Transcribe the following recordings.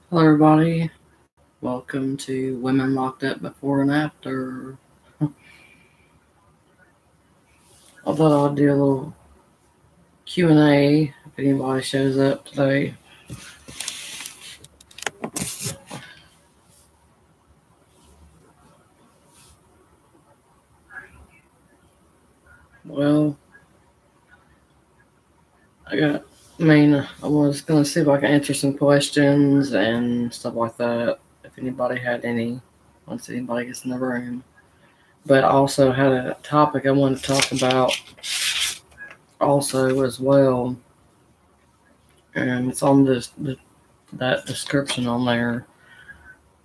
Hello, everybody. Welcome to Women Locked Up Before and After. I thought I'd do a little Q&A if anybody shows up today. Well, I was going to see if I can answer some questions and stuff like that, if anybody had any, once anybody gets in the room. But I also had a topic I wanted to talk about also as well, and it's on that description on there,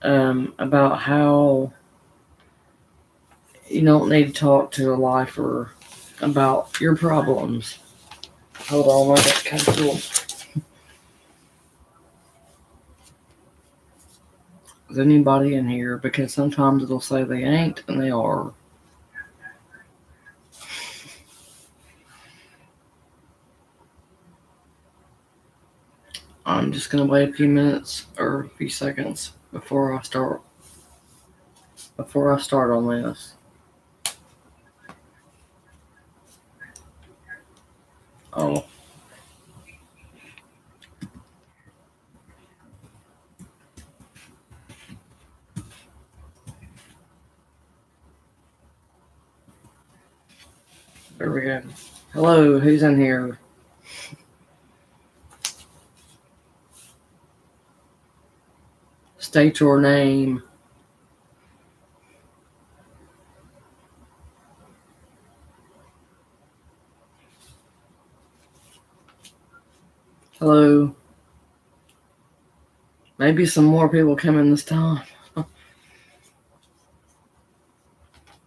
about how you don't need to talk to a lifer about your problems. Hold on, I got kind of cool. Is anybody in here? Because sometimes it'll say they ain't and they are. I'm just gonna wait a few minutes or a few seconds before I start on this. Oh. There we go. Hello, who's in here? State your name. Hello. Maybe some more people coming this time.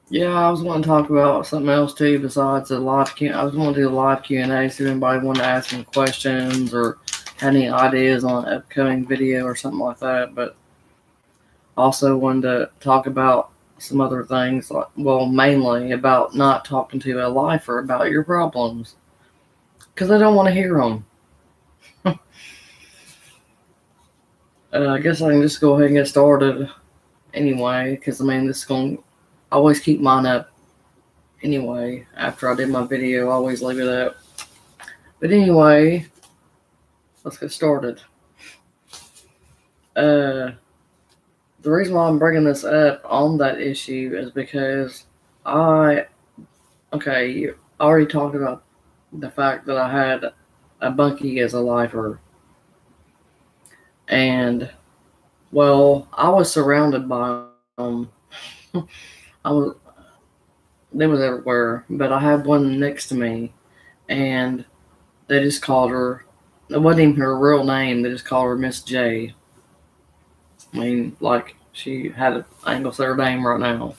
Yeah, I was going to talk about something else too besides the live Q. I was going to do a live Q&A, see if anybody wanted to ask any questions or had any ideas on an upcoming video or something like that. But also wanted to talk about some other things, mainly about not talking to a lifer about your problems, because I don't want to hear them. I guess I can just go ahead and get started anyway, because this is going to always keep mine up anyway. After I did my video, I always leave it up. But anyway, let's get started. The reason why I'm bringing this up on that issue is because I already talked about the fact that I had a bunkie as a lifer. And, well, I was surrounded by them. They was everywhere, but I had one next to me, and they just called her, it wasn't even her real name, they just called her Miss J. She had I ain't gonna say her name right now.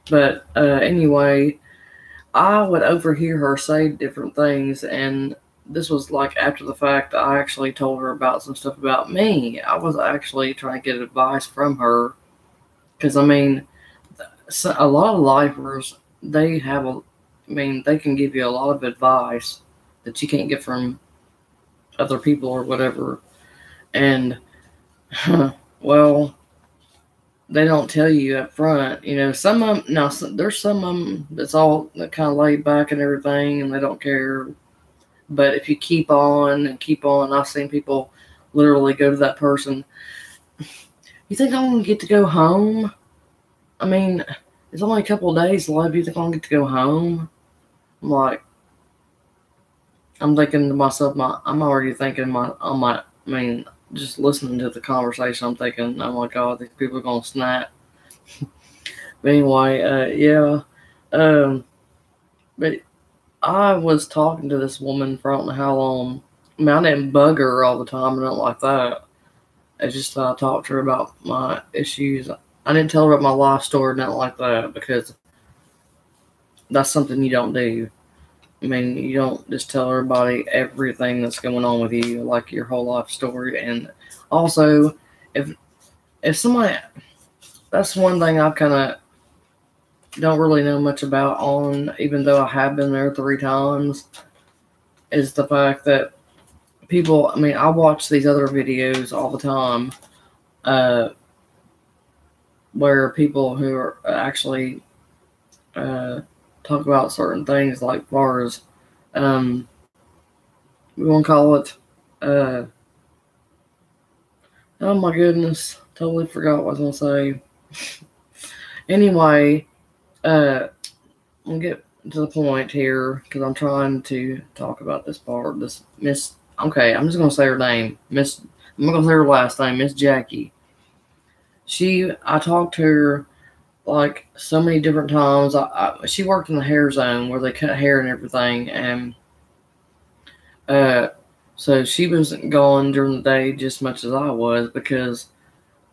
But anyway, I would overhear her say different things, and this was after the fact. I actually told her about some stuff about me. I was actually trying to get advice from her, because a lot of lifers, they can give you a lot of advice that you can't get from other people or whatever. And well, they don't tell you up front. Some of them, now there's some of them that's all kind of laid back and everything, and they don't care. But if you keep on and keep on, I've seen people literally go to that person. You think I'm going to get to go home? It's only a couple of days left. You think I'm going to get to go home? I'm thinking to myself, I'm already thinking just listening to the conversation, I'm thinking, oh my God, these people are going to snap. But anyway, yeah. But I was talking to this woman for I don't know how long. I didn't bug her all the time or nothing like that. It's just that I talked to her about my issues. I didn't tell her about my life story or nothing like that, because that's something you don't do. You don't just tell everybody everything that's going on with you, like your whole life story. And also, if somebody, that's one thing I kind of don't really know much about on, even though I have been there 3 times, is the fact that people, I watch these other videos all the time uh, where people who are actually talk about certain things like far as we want to call it uh, oh my goodness, totally forgot what I was gonna say. Anyway, I'll get to the point here because I'm trying to talk about this part. This Miss, okay, I'm just gonna say her name, Miss. I'm not gonna say her last name, Miss Jackie. I talked to her like so many different times. She worked in the hair zone where they cut hair and everything, and uh, so she was gone during the day just as much as I was because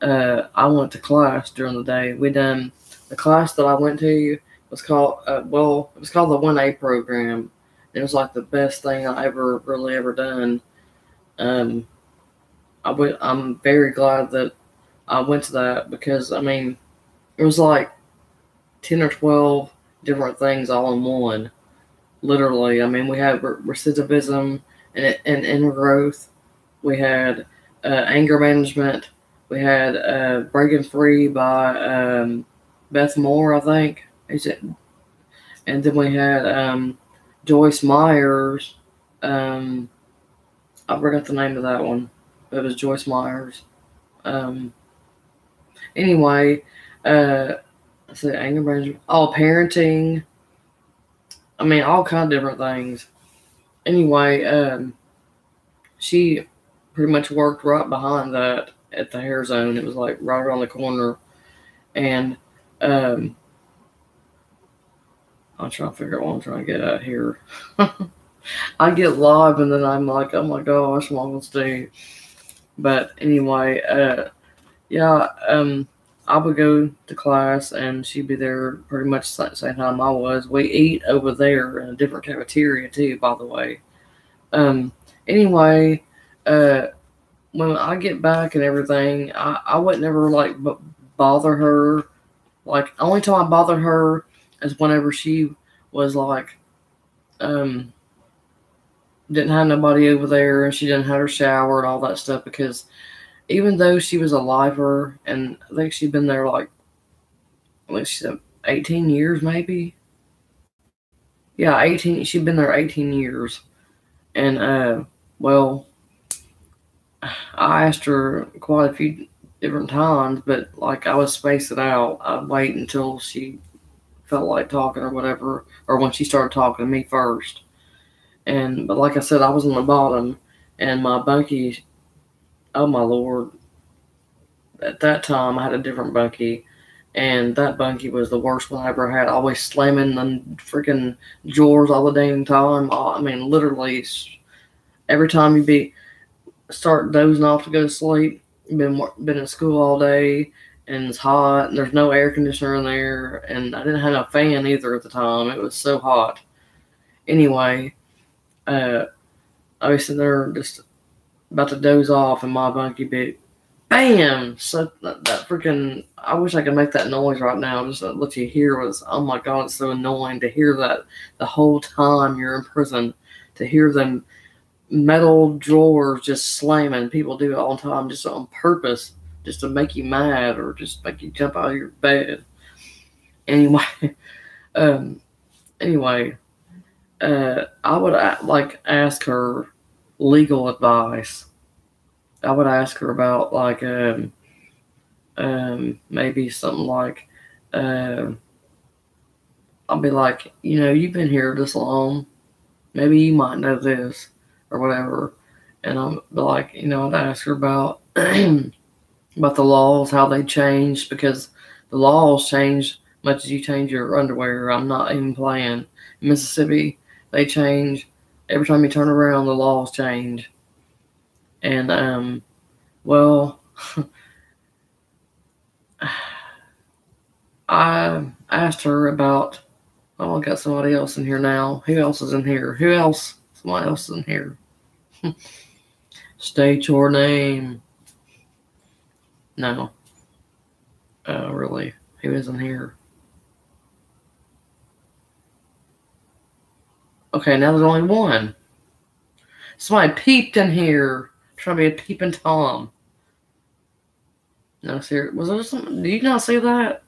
I went to class during the day. The class that I went to was called it was called the 1A program. It was like the best thing I ever done. Um, I'm very glad that I went to that because I mean it was like 10 or 12 different things all in one. Literally, I mean we had recidivism and inner growth. We had anger management. We had Breaking Free by Beth Moore, I think. Is it? And then we had Joyce Myers. Um, I forgot the name of that one. It was Joyce Myers. Um, anyway, I said anger management. Oh, parenting. I mean, all kind of different things. Anyway, she pretty much worked right behind that at the hair zone. It was like right around the corner. And I'm trying to figure out what I'm trying to get at here. I get live and then I'm like, oh my gosh, what am I going to do? But anyway, yeah, I would go to class and she'd be there pretty much the same time I was. We eat over there in a different cafeteria too, by the way. Anyway, when I get back and everything, I would never like bother her. Like, only time I bothered her is whenever she was like, didn't have nobody over there and she didn't have her shower and all that stuff because even though she was a lifer and I think she'd been there like, what she said, 18 years maybe? Yeah, 18. She'd been there 18 years. And, well, I asked her quite a few different times, but like I would space it out. I'd wait until she felt like talking or whatever, or when she started talking to me first. But like I said, I was on the bottom, and my bunkie. Oh my lord! At that time, I had a different bunkie, and that bunkie was the worst one I ever had. Always slamming the freaking drawers all the dang time. I mean, literally, every time you start dozing off to go to sleep. Been in school all day, and it's hot, and there's no air conditioner in there, and I didn't have a fan either at the time. It was so hot. Anyway, I was sitting there just about to doze off, and my bunkie bit, bam! So that freaking, I wish I could make that noise right now, just to let you hear was, oh my god, it's so annoying to hear that the whole time you're in prison, to hear them metal drawers just slamming. People do it all the time just on purpose, just to make you mad or just make you jump out of your bed. Anyway, um, anyway, I would like ask her legal advice. I would ask her about like maybe something like I'll be like, you've been here this long, maybe you might know this or whatever, and I'll be like, I'd ask her about about the laws, how they changed, because the laws change much as you change your underwear. I'm not even playing. In Mississippi, they change every time you turn around. The laws change, and well, I asked her about. Oh, I got somebody else in here now. Who else is in here? Who else? Somebody else is in here. State your name. No. Really? Who isn't here? Okay, now there's only one. Somebody peeped in here. Trying to be a peeping Tom. No, serious. Was there something? Do you not see that?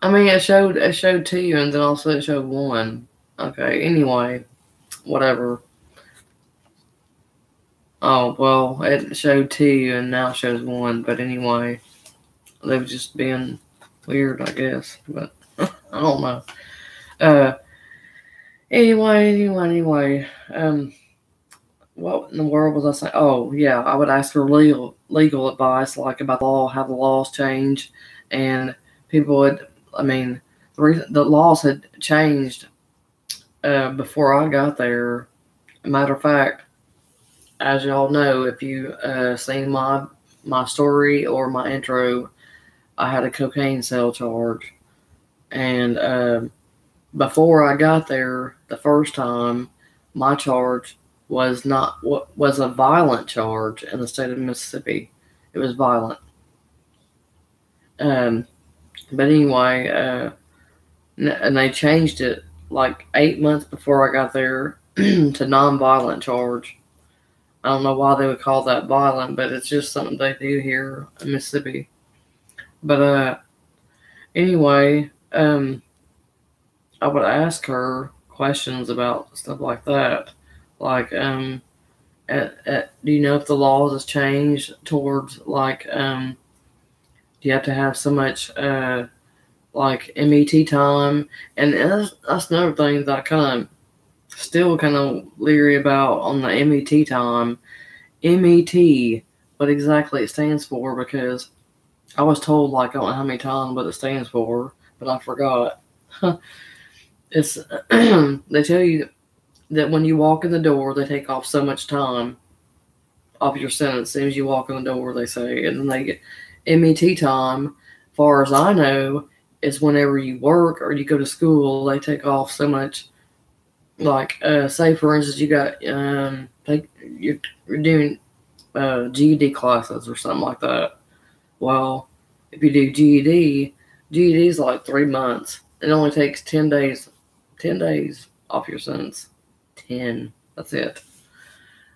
I mean, it showed two, and then also it showed one. Okay. Anyway, whatever. Oh well, it showed two, and now it shows one. But anyway, they were just being weird, I guess. But I don't know. Uh. Anyway. What in the world was I saying? Oh yeah, I would ask for legal advice, like about the law, how the laws change, and people would. I mean, the laws had changed before I got there. Matter of fact, as y'all know, if you seen my story or my intro, I had a cocaine sale charge, and before I got there the first time, my charge was a violent charge in the state of Mississippi. It was violent. Um, but anyway, and they changed it like 8 months before I got there to non-violent charge. I don't know why they would call that violent, but it's just something they do here in Mississippi. But anyway, I would ask her questions about stuff like that, like do you know if the laws has changed towards like do you have to have so much like MET time, and that's another thing that I still kind of leery about on the MET time. MET, what exactly it stands for, because I was told like I don't know how many times what it stands for, but I forgot. It's they tell you that when you walk in the door, they take off so much time off your sentence as soon as you walk in the door, they say, and then they get MET time. Far as I know, is whenever you work or you go to school, they take off so much. Like, say for instance, you got you're doing GED classes or something like that. Well, if you do GED is like 3 months. It only takes 10 days. 10 days off your sentence. 10. That's it.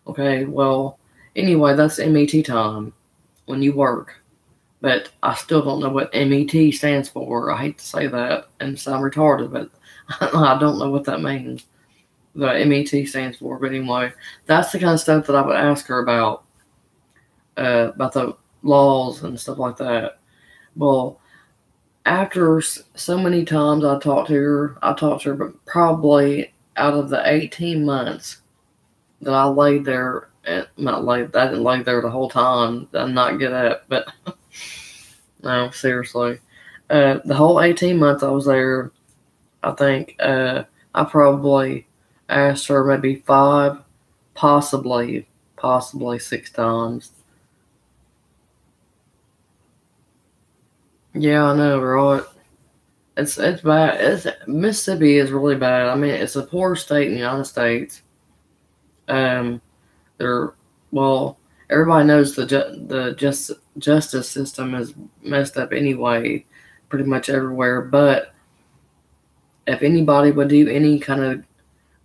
Okay. Well, anyway, that's MET time when you work. But I still don't know what MET stands for. I hate to say that and sound retarded, but I don't know what that means. The MET stands for. But anyway, that's the kind of stuff that I would ask her about the laws and stuff like that. Well, after so many times I talked to her, but probably out of the 18 months that I laid there, I didn't lay there the whole time. I'm not good at, but no, seriously. The whole 18 months I was there, I think I probably asked her maybe 5, possibly 6 times. Yeah, I know, right? It's bad. Mississippi is really bad. I mean, it's a poor state in the United States. Um, they're well, everybody knows the justice system is messed up anyway, pretty much everywhere. But if anybody would do any kind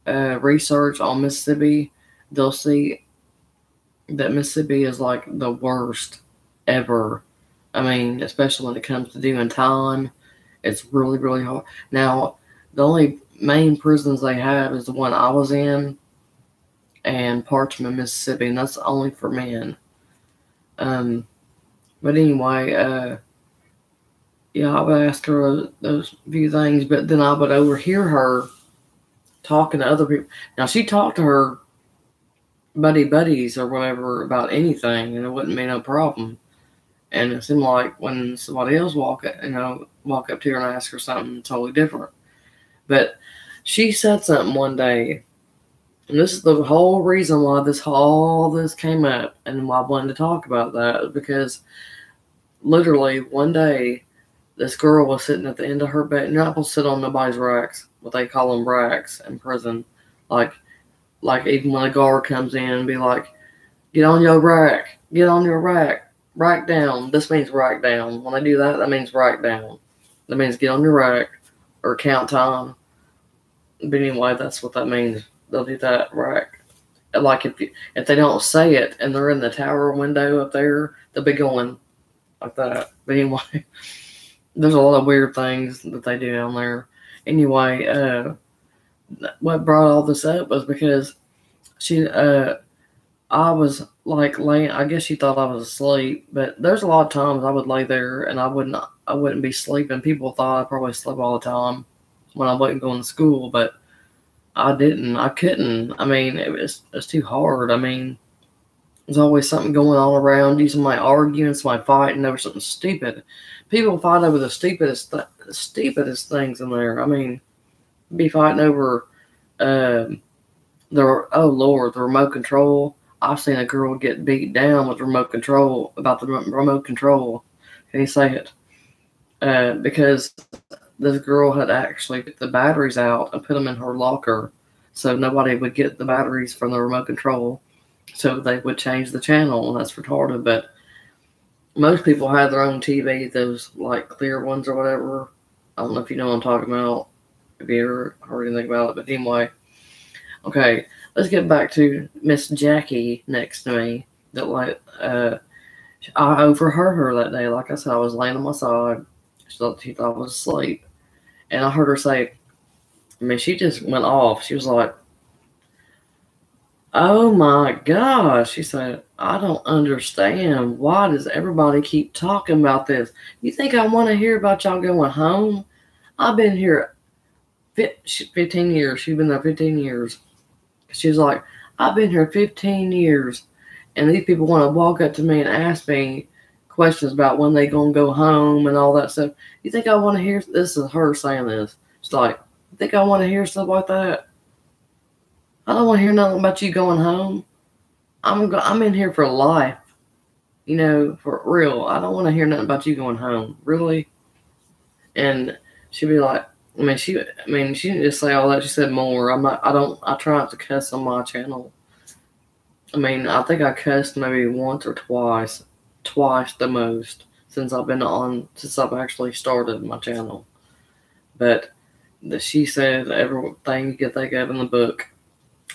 of research on Mississippi, they'll see that Mississippi is like the worst ever. I mean, especially when it comes to doing time, it's really, really hard. Now, the only main prisons they have is the one I was in and Parchment, Mississippi, and that's only for men. Um, but anyway, yeah, I would ask her those few things, but then I would overhear her talking to other people. Now, she talked to her buddies or whatever about anything, and it wouldn't be no problem. And it seemed like when somebody else walk up to her and ask her something totally different. But she said something one day, and this is the whole reason why all this came up, and why I wanted to talk about that, because literally one day this girl was sitting at the end of her bed. You're not supposed to sit on nobody's racks, what they call them racks in prison. Like even when a guard comes in and be like, get on your rack, rack down. This means rack down. When they do that, that means rack down. That means get on your rack or count time. But anyway, that's what that means. They'll do that, right? Like if they don't say it and they're in the tower window up there, they'll be going like that. But anyway, there's a lot of weird things that they do down there. Anyway, what brought all this up was because I was like laying. I guess she thought I was asleep, but there's a lot of times I would lay there and I wouldn't be sleeping. People thought I probably slept all the time when I wasn't going to school, but I didn't. I couldn't. I mean, it's too hard. I mean, there's always something going on around you. Somebody arguing, somebody fighting over something stupid. People fight over the stupidest things in there. I mean, be fighting over the remote control. I've seen a girl get beat down with remote control about the remote control. Can you say it? Because this girl had actually put the batteries out and put them in her locker so nobody would get the batteries from the remote control. So they would change the channel, and that's retarded. But most people have their own TV, those like clear ones or whatever. I don't know if you know what I'm talking about. Have you ever heard anything about it? But anyway, okay, let's get back to Miss Jackie next to me. That I overheard her that day. Like I said, I was laying on my side. She thought I was asleep, and I heard her say, I mean, she just went off. She was like, "Oh my gosh," she said, "I don't understand. Why does everybody keep talking about this? You think I want to hear about y'all going home? I've been here 15 years. She's been there 15 years. She was like, I've been here 15 years, and these people want to walk up to me and ask me questions about when they going to go home and all that stuff. You think I want to hear?" This is her saying this. It's like, you think I want to hear stuff like that? I don't want to hear nothing about you going home. I'm in here for life, for real. I don't want to hear nothing about you going home, really. And she'd be like, she didn't just say all that. She said more. I try not to cuss on my channel. I mean, I think I cussed maybe once or twice the most since I've actually started my channel. But she said everything you could think of in the book,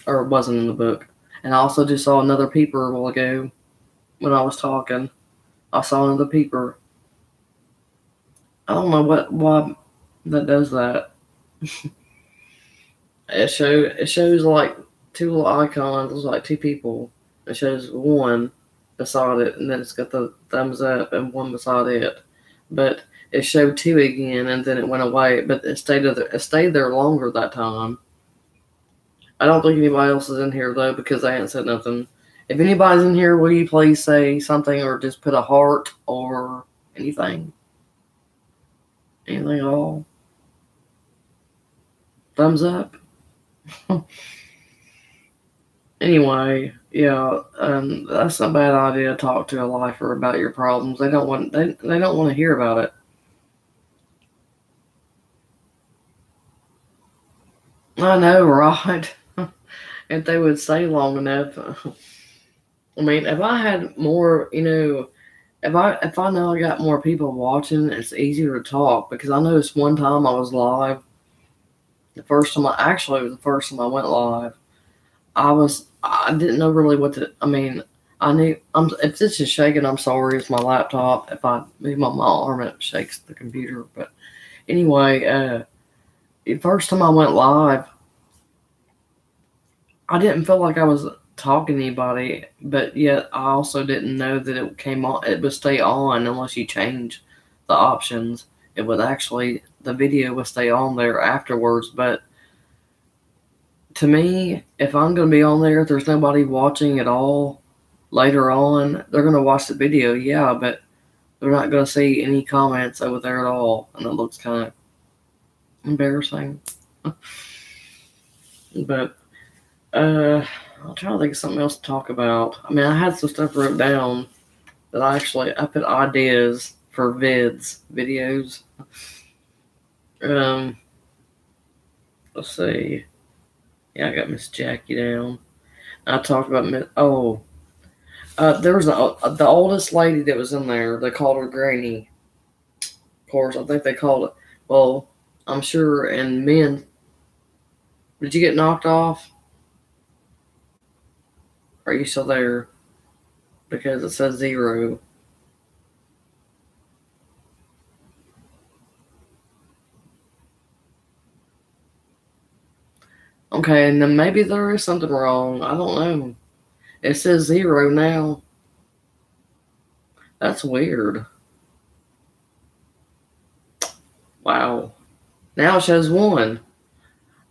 or it wasn't in the book. And I also just saw another peeper a while ago when I was talking. I saw another peeper. I don't know why that does that. It shows like two little icons. It's like two people. It shows one beside it, and then it's got the thumbs up and one beside it. But it showed two again, and then it went away. But it stayed there longer that time. I don't think anybody else is in here though, because they ain't said nothing. If anybody's in here, will you please say something or just put a heart or anything? Anything at all? Thumbs up? Anyway, yeah, that's a bad idea to talk to a lifer about your problems. They don't want to hear about it. I know, right? If they would stay long enough. I mean, if I had more, if I know I got more people watching, it's easier to talk. Because I noticed one time I was live. It was the first time I went live. I didn't know really what to. I mean, if this is shaking, I'm sorry. It's my laptop. If I move my arm, it shakes the computer. But anyway, the first time I went live, I didn't feel like I was talking to anybody, but yet I also didn't know that it came on. It would stay on unless you change the options. The video would stay on there afterwards. But to me, if I'm going to be on there, if there's nobody watching at all later on, they're going to watch the video, yeah, but they're not going to see any comments over there at all, and it looks kind of embarrassing. But I'll try to think of something else to talk about. I mean, I had some stuff wrote down that I put ideas for videos. Let's see. Yeah, I got Miss Jackie down. I talked about there was the oldest lady that was in there. They called her Granny. Of course, I think they called it. Well, I'm sure in men Did you get knocked off? Are you still there? Because it says 0. Okay, and then maybe there is something wrong. I don't know. It says 0 now. That's weird. Wow. Now it shows 1.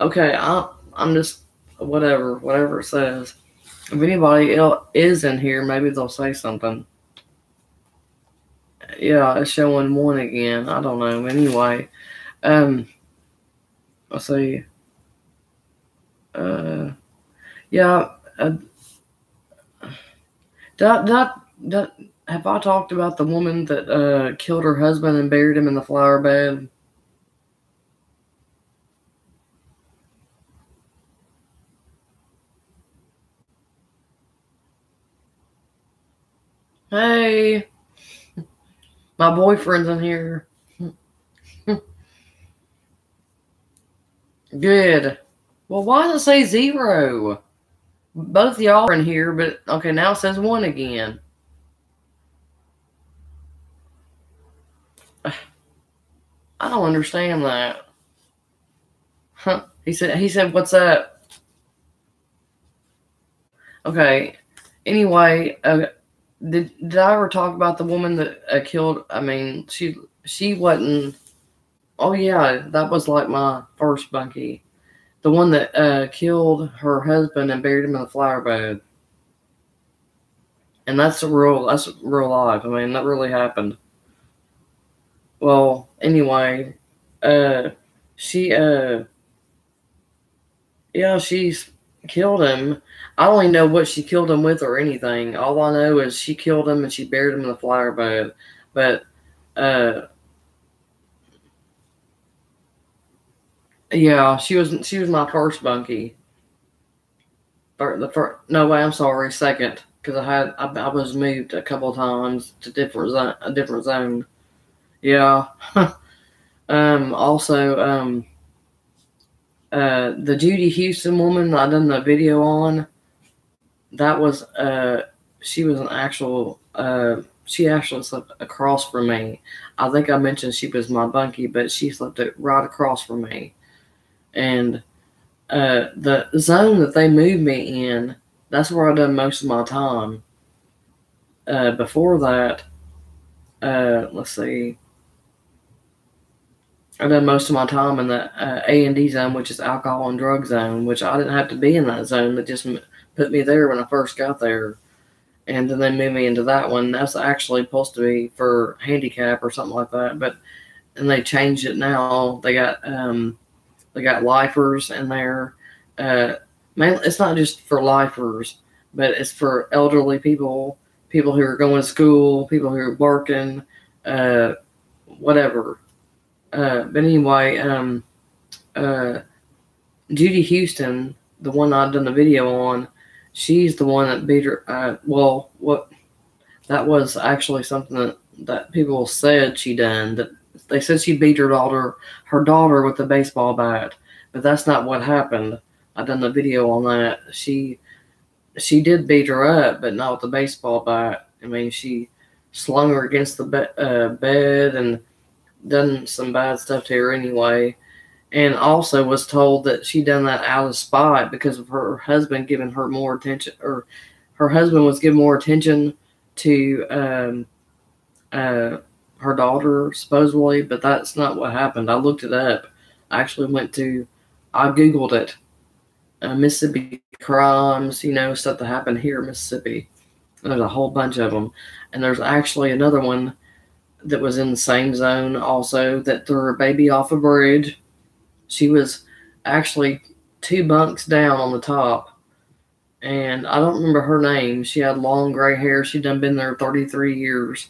Okay, I'm just whatever it says. If anybody else is in here, maybe they'll say something. Yeah, it's showing 1 again. I don't know. Anyway, let's see. Yeah. Have I talked about the woman that killed her husband and buried him in the flower bed? Hey, my boyfriend's in here. Good. Well, why does it say 0? Both of y'all are in here, but okay, now it says 1 again. I don't understand that. Huh. He said, what's up? Okay. Anyway, did I ever talk about the woman that killed? I mean, she wasn't. Oh yeah, that was like my first bunkie. The one that killed her husband and buried him in the flower bed. And that's real life. I mean, that really happened. Well, anyway, she she's killed him. I don't even know what she killed him with or anything. All I know is she killed him and she buried him in the flower bed. But yeah, she was my first bunkie. No way, I'm sorry, second, because I was moved a couple of times to a different zone. Yeah. Also, the Judy Houston woman I done the video on, that was she was an actual she actually slept across from me. I think I mentioned she was my bunkie, but she slept right across from me. And the zone that they moved me in, that's where I done most of my time. Before that, let's see, I done most of my time in the A&D zone, which is alcohol and drug zone, which I didn't have to be in that zone. They just put me there when I first got there. And then they moved me into that one. That's actually supposed to be for handicap or something like that. And they changed it now. They got lifers in there. It's not just for lifers, but it's for elderly people, people who are going to school, people who are working, whatever. But anyway, Judy Houston, the one I've done the video on, she's the one that beat her. That was actually something that people said she done. That they said she beat her daughter with a baseball bat, but that's not what happened. I done the video on that. She did beat her up, but not with the baseball bat. I mean, she slung her against the bed and done some bad stuff to her anyway. And also was told that she done that out of spite because of her husband giving her more attention, or her husband was giving more attention to her daughter, supposedly, but that's not what happened. I looked it up. I Googled it. Mississippi crimes, stuff that happened here in Mississippi. There's a whole bunch of them. And there's actually another one that was in the same zone also that threw her baby off a bridge. She was actually 2 bunks down on the top. And I don't remember her name. She had long gray hair. She'd done been there 33 years.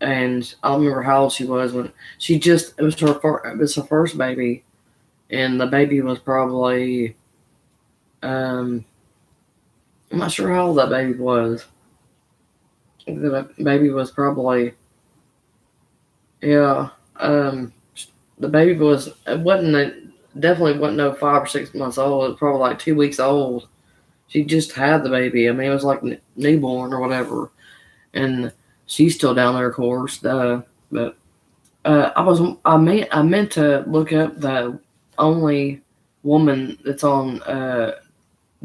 And I don't remember how old she was when it was her first baby. And the baby was probably, I'm not sure how old that baby was. The baby was probably, yeah, the baby wasn't definitely wasn't no 5 or 6 months old. It was probably like 2 weeks old. She just had the baby. I mean, it was like newborn or whatever. And she's still down there, of course. But I meant to look up the only woman that's on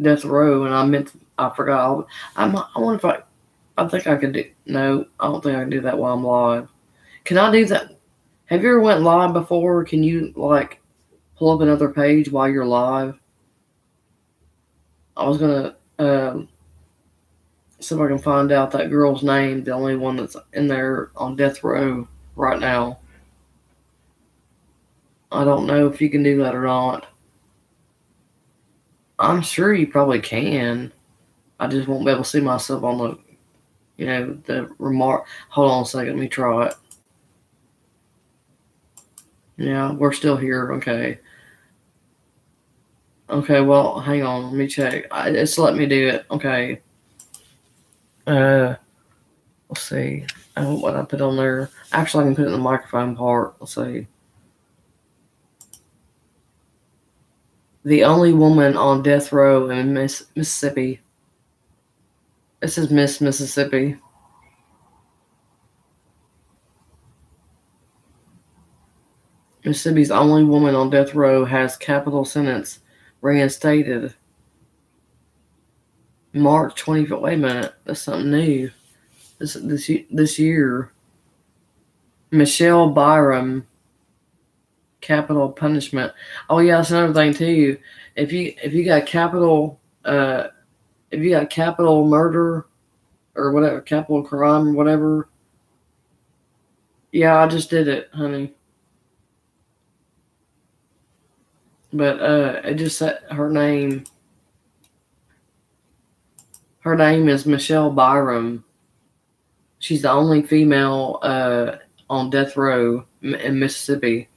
death row, and I forgot. I wonder if I think I could do. No, I don't think I can do that while I'm live. Can I do that? Have you ever went live before? Can you like pull up another page while you're live? I was gonna see if I can find out that girl's name, the only one that's in there on death row right now. I don't know if you can do that or not. I'm sure you probably can. I just won't be able to see myself on the remark. Hold on a second, let me try it. Yeah, we're still here. Okay. Okay, well, hang on. Let me check. It's let me do it. Okay. Let's see. What I put on there. Actually, I can put it in the microphone part. Let's see. The only woman on death row in Mississippi. This is Miss Mississippi. Mississippi's only woman on death row has capital sentence reinstated. March 25th. Wait a minute. That's something new. This year. Michelle Byram. Capital punishment. Oh yeah, that's another thing too. If you got capital murder or whatever, capital crime, whatever. Yeah, I just did it, honey. But it just said her name. Her name is Michelle Byram. She's the only female on death row in Mississippi.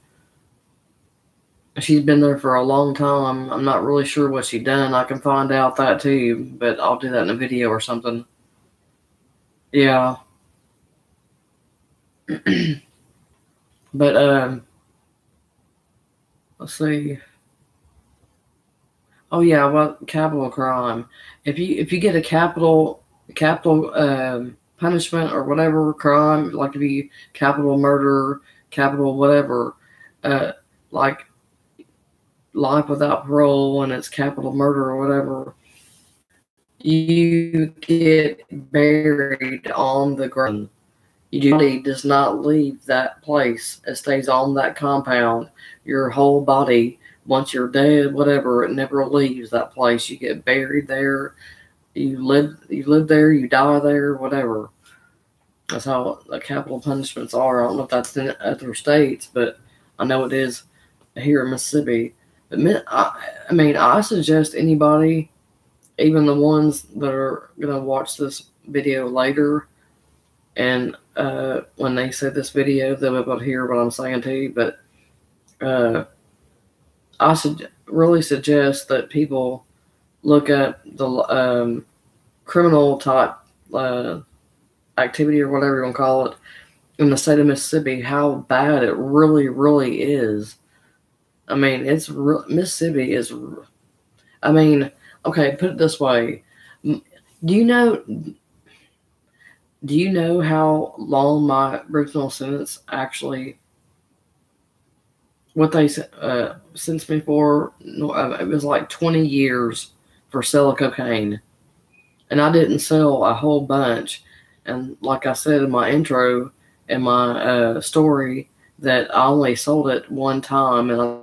She's been there for a long time. I'm not really sure what she done. I can find out that too, but I'll do that in a video or something. Yeah. But let's see. Oh yeah, well, capital crime. If you get a capital punishment or whatever crime, like if you capital murder, capital whatever, like life without parole, and it's capital murder or whatever, you get buried on the ground. Your body does not leave that place. It stays on that compound. Your whole body, once you're dead, whatever, it never leaves that place. You get buried there. You live there. You die there. Whatever. That's how the capital punishments are. I don't know if that's in other states, but I know it is here in Mississippi. But I suggest anybody, even the ones that are gonna watch this video later, and when they see this video, they'll be able to hear what I'm saying to you. But I really suggest that people look at the criminal type activity or whatever you want to call it in the state of Mississippi, how bad it really, really is. I mean, Mississippi is. I mean, okay, put it this way. Do you know how long my original sentence actually, what they sentenced me for? It was like 20 years for selling cocaine. And I didn't sell a whole bunch. And like I said in my intro and my story, that I only sold it one time, and I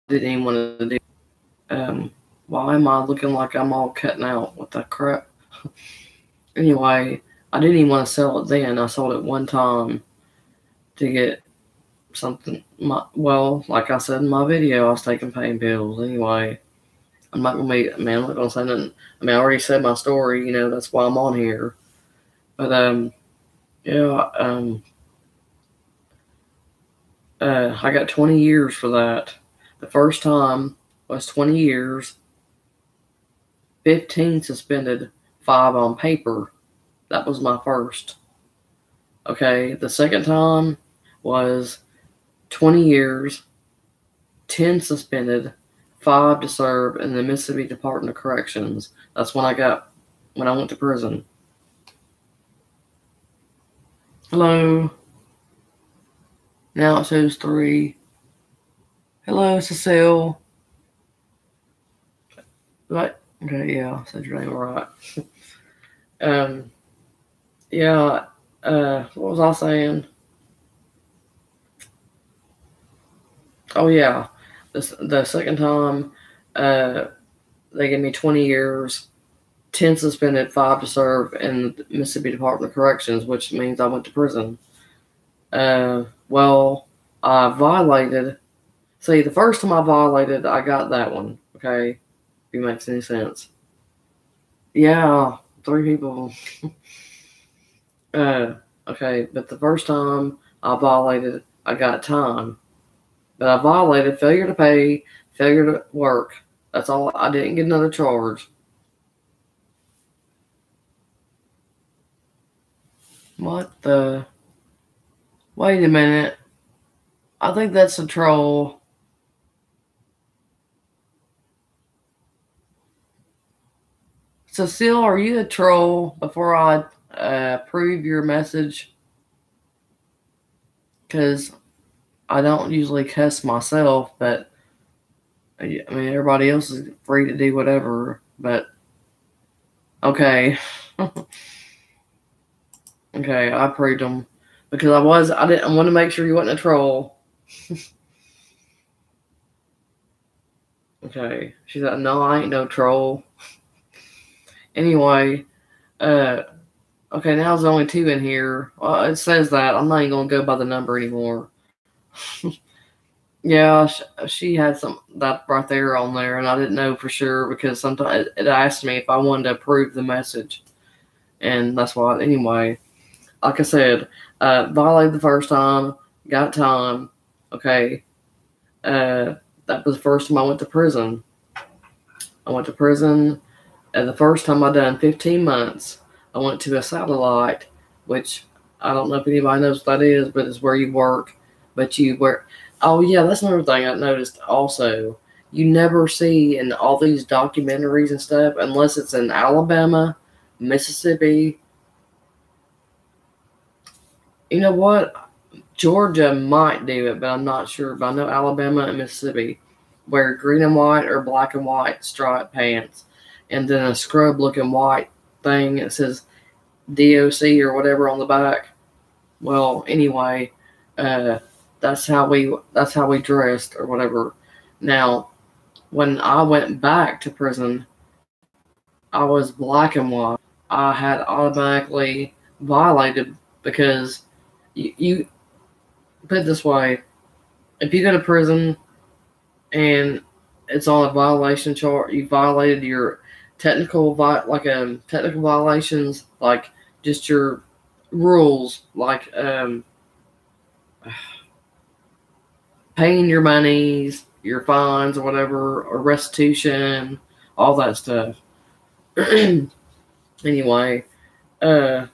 didn't even want to do. Why am I looking like I'm all cutting out? What the crap? Anyway, I didn't even want to sell it then. I sold it one time to get something. Like I said in my video, I was taking pain pills. Anyway, I'm not gonna be. I'm not gonna say nothing. I already said my story. That's why I'm on here. But yeah. I got 20 years for that. The first time was 20 years. 15 suspended, 5 on paper. That was my first. Okay, the second time was 20 years, 10 suspended, 5 to serve in the Mississippi Department of Corrections. That's when I went to prison. Hello. Now it shows 3. Hello, Cecile. What? Okay, yeah, I said your name right. Yeah, what was I saying? Oh, yeah. The second time, they gave me 20 years, 10 suspended, 5 to serve in the Mississippi Department of Corrections, which means I went to prison. Well, I violated. See, the first time I violated, I got that one. Okay, if it makes any sense. Yeah, 3 people. Okay, but the first time I violated, I got time. But I violated failure to pay, failure to work. That's all. I didn't get another charge. What the? Wait a minute. I think that's a troll. Cecile, are you a troll before I prove your message? Because I don't usually cuss myself, but I mean, everybody else is free to do whatever. But okay. Okay, I proved them. Because I want to make sure you wasn't a troll. Okay. She's like, no, I ain't no troll. Anyway, okay, now there's only 2 in here. Well, it says that. I'm not even going to go by the number anymore. Yeah, she had some that right there on there, and I didn't know for sure because sometimes it asked me if I wanted to approve the message. And that's why, anyway, like I said, violated the first time, got time. Okay. That was the first time I went to prison. I went to prison, and the first time I done 15 months. I went to a satellite, which I don't know if anybody knows what that is, but it's where you work. But you work. Oh yeah, that's another thing I noticed. Also, you never see in all these documentaries and stuff, unless it's in Alabama, Mississippi. You know what? Georgia might do it, but I'm not sure. But I know Alabama and Mississippi wear green and white or black and white striped pants, and then a scrub-looking white thing that says DOC or whatever on the back. Well, anyway, that's how we dressed or whatever. Now, when I went back to prison, I was black and white. I had automatically violated because you put it this way: if you go to prison and it's on a violation chart, you violated your technical violations, like just your rules, like paying your monies, your fines or whatever, or restitution, all that stuff. Anyway, yeah,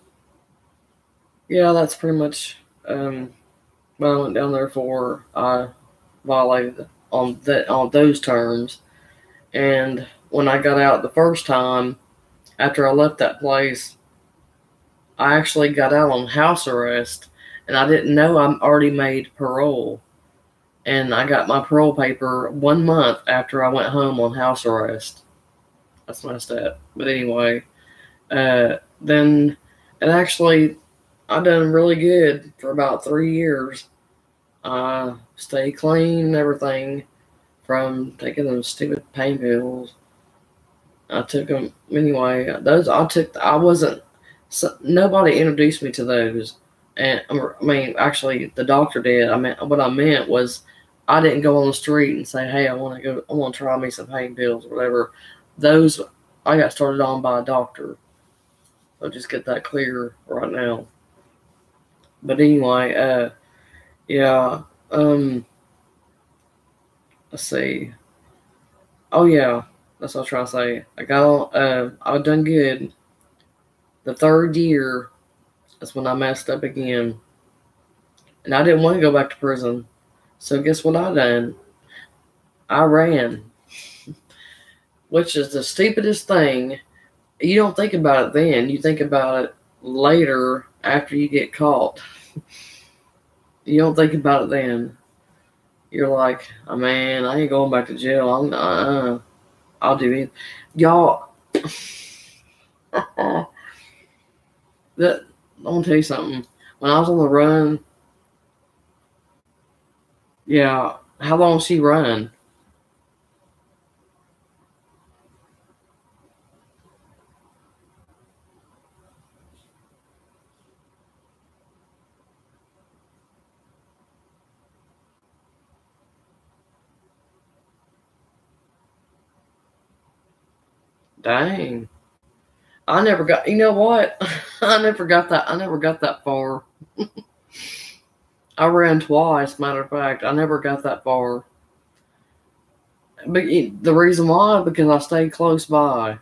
that's pretty much what I went down there for. I violated on those terms, and when I got out the first time after I left that place, I actually got out on house arrest, and I didn't know I already made parole. And I got my parole paper 1 month after I went home on house arrest. That's messed up. But anyway, then it actually, I done really good for about 3 years. I stayed clean and everything from taking those stupid pain pills. I took them anyway. Those I wasn't. Nobody introduced me to those, and I mean, actually, the doctor did. I mean, what I meant was, I didn't go on the street and say, "Hey, I want to try me some pain pills or whatever." Those I got started on by a doctor. I'll just get that clear right now. But anyway, yeah. Let's see. Oh yeah, that's what I was trying to say. I got on. I've done good. The 3rd year, that's when I messed up again, and I didn't want to go back to prison. So guess what I done? I ran, which is the stupidest thing. You don't think about it then. You think about it later after you get caught. You don't think about it then. You're like, oh, man, I ain't going back to jail. I'll do it. Y'all, I'm gonna tell you something. When I was on the run, yeah, how long she run? Dang. I never got, you know what? I never got that far. I ran twice, matter of fact. I never got that far. But the reason why, because I stayed close by.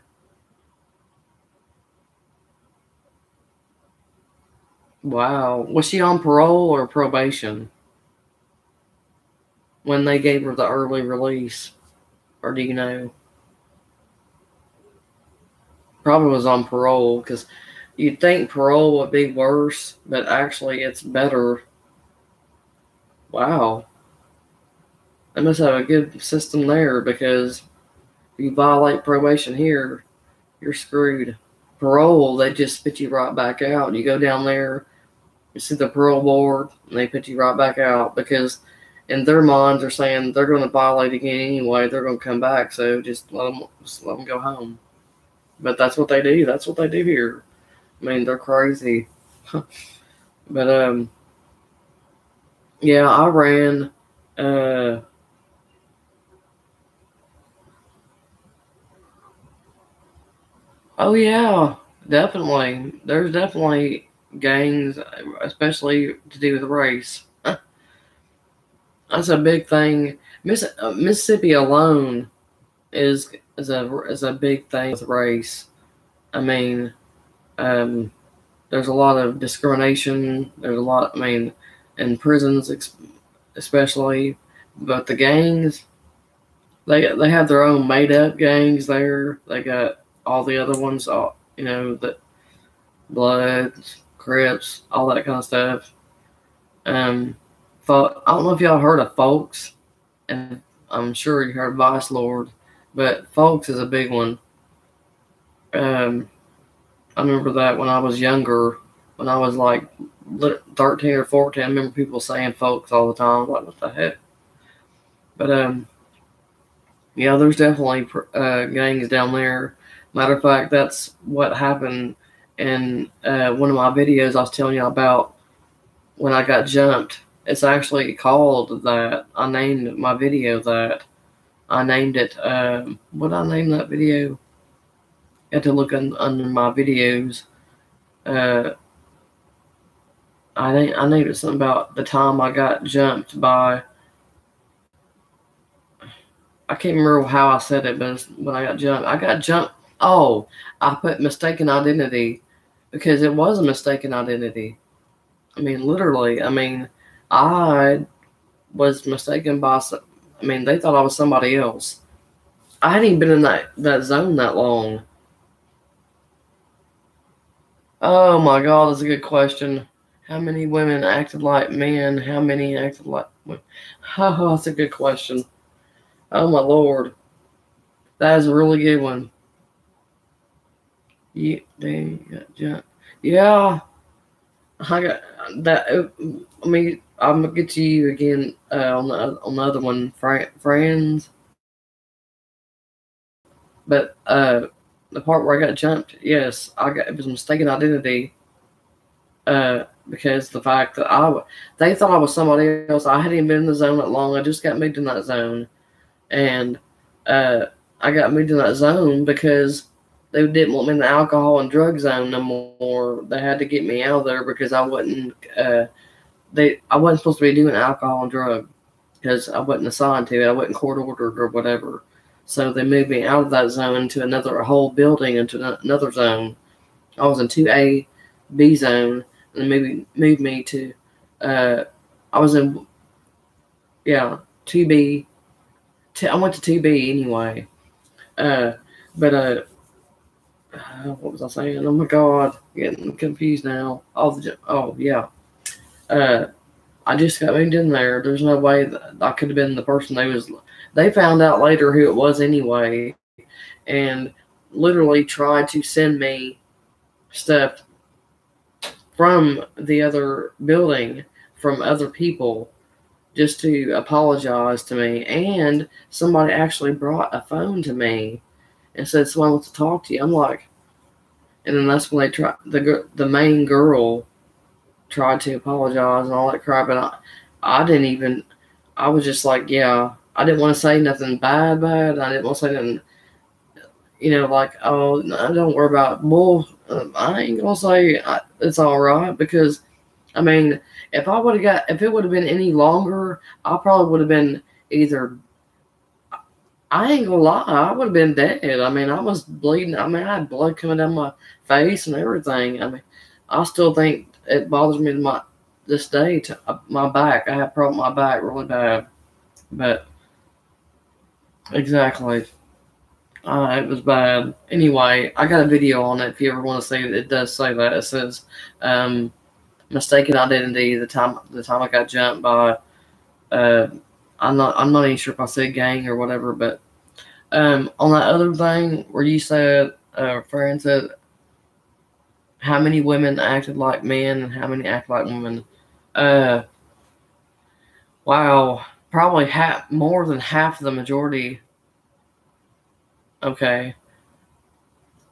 Wow. Was she on parole or probation when they gave her the early release? Or do you know? Probably was on parole, because you'd think parole would be worse, but actually it's better. Wow. They must have a good system there, because if you violate probation here, you're screwed. Parole, they just spit you right back out. You go down there, you see the parole board, and they put you right back out, because in their minds they're saying they're going to violate again anyway. They're going to come back, so just let them go home. But that's what they do. That's what they do here. I mean, they're crazy. But yeah, I ran. Oh yeah, definitely. There's definitely gangs, especially to do with race. That's a big thing. Mississippi alone is a big thing with race. I mean, there's a lot of discrimination. There's a lot. I mean, in prisons, especially, but the gangs, they have their own made up gangs there. They got all the other ones, all the Bloods, Crips, all that kind of stuff. I don't know if y'all heard of Folks, and I'm sure you heard Vice Lord, but Folks is a big one. I remember that when I was younger, when I was like 13 or 14, I remember people saying Folks all the time. Like, what the heck? But yeah, there's definitely gangs down there. Matter of fact, that's what happened in one of my videos I was telling you about when I got jumped. It's actually called that. I named my video that. I named it, what did I name that video? You have to look under my videos. I named it something about the time I got jumped by. I can't remember how I said it, but when I got jumped. Oh, I put mistaken identity, because it was a mistaken identity. I mean, literally. I mean, I was mistaken by. I mean, they thought I was somebody else. I hadn't even been in that zone that long. Oh my God, that's a good question. How many women acted like men? How many acted like women? Oh, that's a good question. Oh my Lord, that is a really good one. Yeah, yeah. I got that. I mean, I'm gonna get to you again on the other one, friends. But the part where I got jumped, yes, it was mistaken identity. Because the fact that they thought I was somebody else. I hadn't even been in the zone that long. I just got moved in that zone, and I got moved in that zone because they didn't want me in the alcohol and drug zone no more. They had to get me out of there because I wasn't. I wasn't supposed to be doing alcohol and drug because I wasn't assigned to it. I wasn't court ordered or whatever. So they moved me out of that zone to a whole building into another zone. I was in 2A, B zone, and maybe moved me to. I was in 2B, I went to TB anyway. But what was I saying? Oh my God, getting confused now. Oh yeah. I just got moved in there. There's no way that I could have been the person they found out later who it was anyway, and literally tried to send me stuff from the other building, from other people, just to apologize to me. And somebody actually brought a phone to me and said, "Someone wants to talk to you." I'm like, and then that's when they tried. The main girl tried to apologize and all that crap, and I didn't even. I was just like, yeah, I didn't want to say nothing bad. I didn't want to say nothing, like, oh, no, don't worry about it. Well, I ain't gonna say it's all right, because, I mean, if it would have been any longer, I probably would have been either. I ain't gonna lie, I would have been dead. I mean, I was bleeding. I mean, I had blood coming down my face and everything. I mean, I still think it bothers me to this day to my back. I have a problem with my back really bad. But exactly, it was bad. Anyway, I got a video on it if you ever want to see it. It does say that. It says mistaken identity. The time I got jumped by. I'm not even sure if I said gang or whatever, but on that other thing where you said, Fran said, how many women acted like men and how many act like women? Wow, probably more than half of the majority. Okay,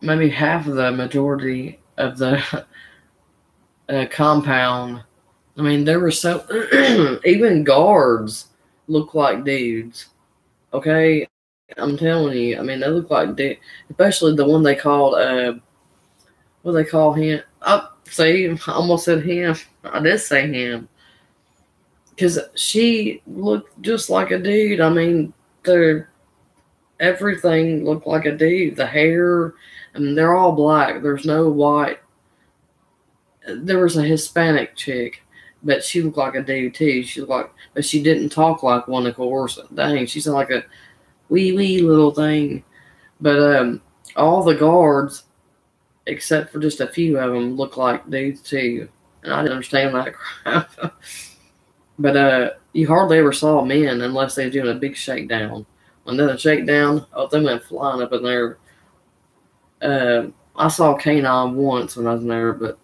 maybe half of the majority of the compound. I mean, there were even guards look like dudes. Okay, I'm telling you. I mean, they look like dudes, especially the one they called what do they call him? Oh, see, I almost said him. I did say him, because she looked just like a dude. I mean, everything looked like a dude. The hair, I mean, they're all black. There's no white. There was a Hispanic chick, but she looked like a dude too. But she didn't talk like one, of course. Dang, she sounded like a wee little thing. But all the guards, except for just a few of them, look like dudes too. And I didn't understand that crap. But you hardly ever saw men unless they were doing a big shakedown. When they did a shakedown, they went flying up in there. I saw K9 once when I was in there, but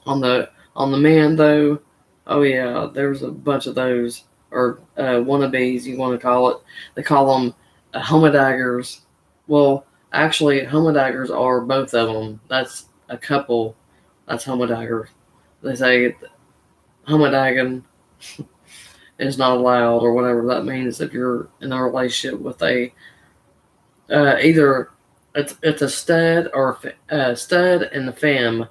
on the men though, oh yeah, there was a bunch of those, or wannabes, you want to call it. They call them Houma Daggers. Well, actually, Houma Daggers are both of them. That's a couple. That's Houma Dagger. They say Houma Dagging is not allowed, or whatever that means if you're in a relationship with a either it's a stud or a stud and a femme.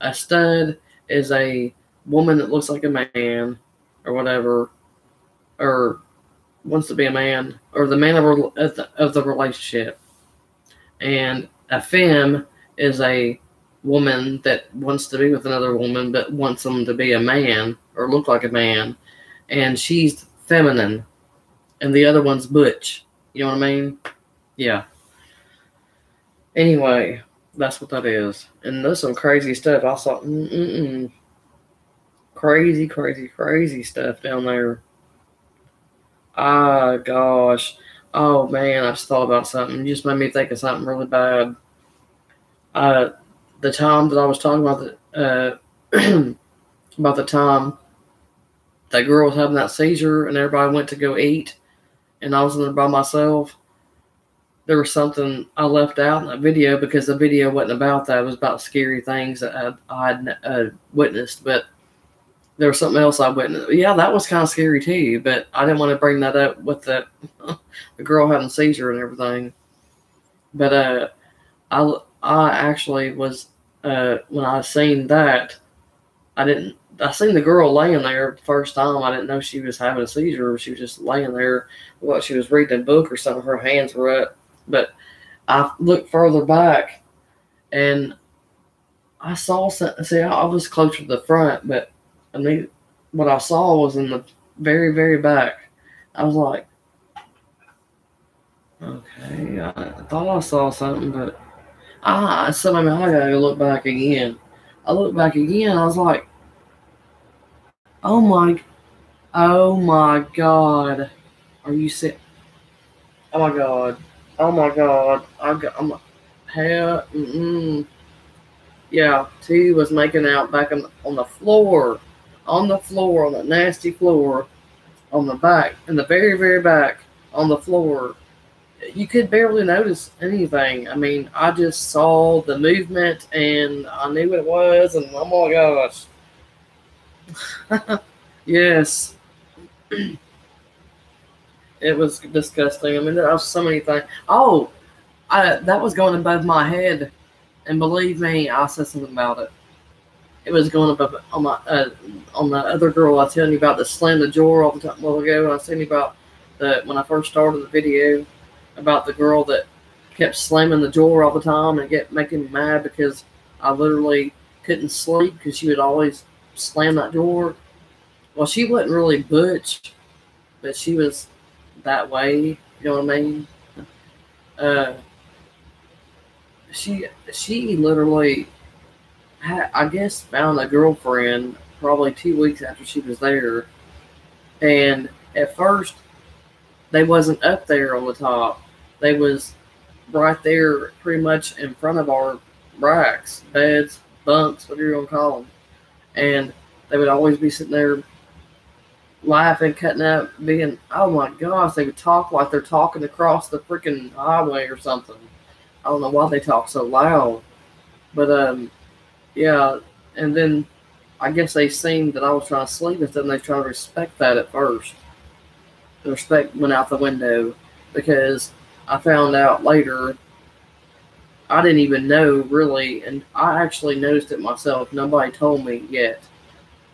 A stud is a woman that looks like a man, or whatever, or wants to be a man, or the man of the relationship. And a femme is a woman that wants to be with another woman, but wants them to be a man or look like a man. And she's feminine, and the other one's butch. You know what I mean? Yeah. Anyway, that's what that is. And there's some crazy stuff. I saw crazy stuff down there. Ah, gosh. Oh, man, I just thought about something. You just made me think of something really bad. The time that I was talking about, about the time that girl was having that seizure and everybody went to go eat, and I was in there by myself. There was something I left out in that video, because the video wasn't about that. It was about scary things that I had witnessed, but there was something else I witnessed. Yeah, that was kind of scary too, but I didn't want to bring that up with the girl having a seizure and everything. But I actually was, when I seen that, I seen the girl laying there the first time. I didn't know she was having a seizure. She was just laying there. What, she was reading a book or something. Her hands were up. But I looked further back, and I saw something. See, I was closer to the front, but what I saw was in the very, very back. I was like, Okay, I thought I saw something, but I gotta go look back again. I looked back again. I was like, oh oh my God, are you sick? Oh my God, oh my God, I'm hell, yeah. T was making out back on the floor, on the nasty floor, on the back, in the very very back, on the floor. You could barely notice anything. I mean, I just saw the movement and I knew what it was, and oh my gosh. Yes, it was disgusting. I mean, there was so many things. Oh, that was going above my head, and believe me, I said something about it. It was going above on the other girl I was telling you about that slammed the door all the time a while ago. I was telling you about when I first started the video about the girl that kept slamming the door all the time and making me mad because I literally couldn't sleep because she would always slam that door. Well, she wasn't really butch, but she was that way. You know what I mean? Uh, she literally I guess found a girlfriend probably 2 weeks after she was there, and at first they wasn't up there on the top. They was right there, pretty much in front of our racks, beds, bunks, whatever you want to call them, and they would always be sitting there laughing, cutting up, being, oh my gosh, they would talk like they're talking across the freaking highway or something. I don't know why they talk so loud, but yeah, and then I guess they seen that I was trying to sleep with them. They tried to respect that at first. The respect went out the window because I found out later. I didn't even know really, and I actually noticed it myself. Nobody told me yet.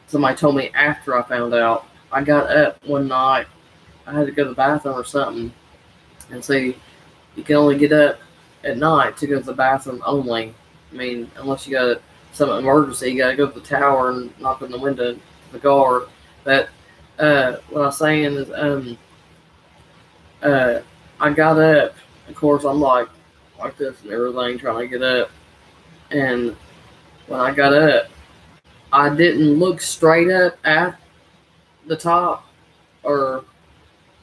Somebody told me after I found out. I got up one night. I had to go to the bathroom or something, and see, you can only get up at night to go to the bathroom only. I mean, unless you got some emergency, you gotta go to the tower and knock on the window to the guard. But what I was saying is, I got up. Of course, I'm like this and everything, trying to get up. And when I got up, I didn't look straight up at the top, or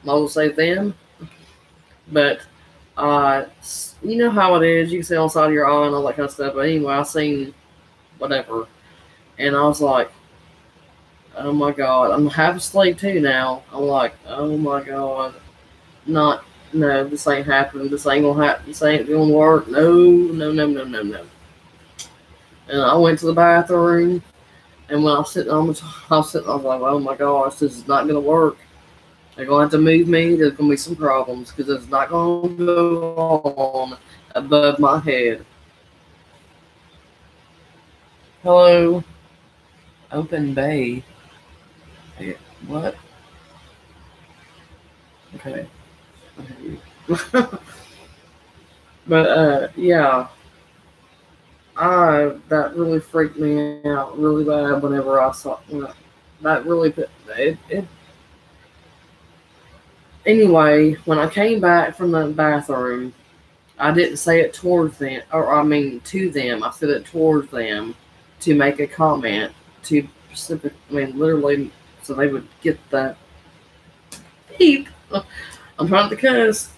I will say them, but you know how it is. You can see on the side of your eye and all that kind of stuff. But anyway, I seen whatever, and I was like, oh my God, I'm half asleep too now. I'm like, oh my God, no, this ain't happening. This ain't gonna happen. This ain't gonna work. No, no, no, no, no, no. And I went to the bathroom, and when I was sitting on the top, I was like, oh my gosh, this is not gonna work. They're gonna have to move me. There's gonna be some problems because it's not gonna go on above my head. Hello, open bay. Hey, what? Okay. But yeah, that really freaked me out really bad whenever I saw that. Really it. Anyway, when I came back from the bathroom, I didn't say it towards them, or I mean to them. I said it towards them to make a comment to specific. I mean, literally, so they would get the beep. I'm trying to cuss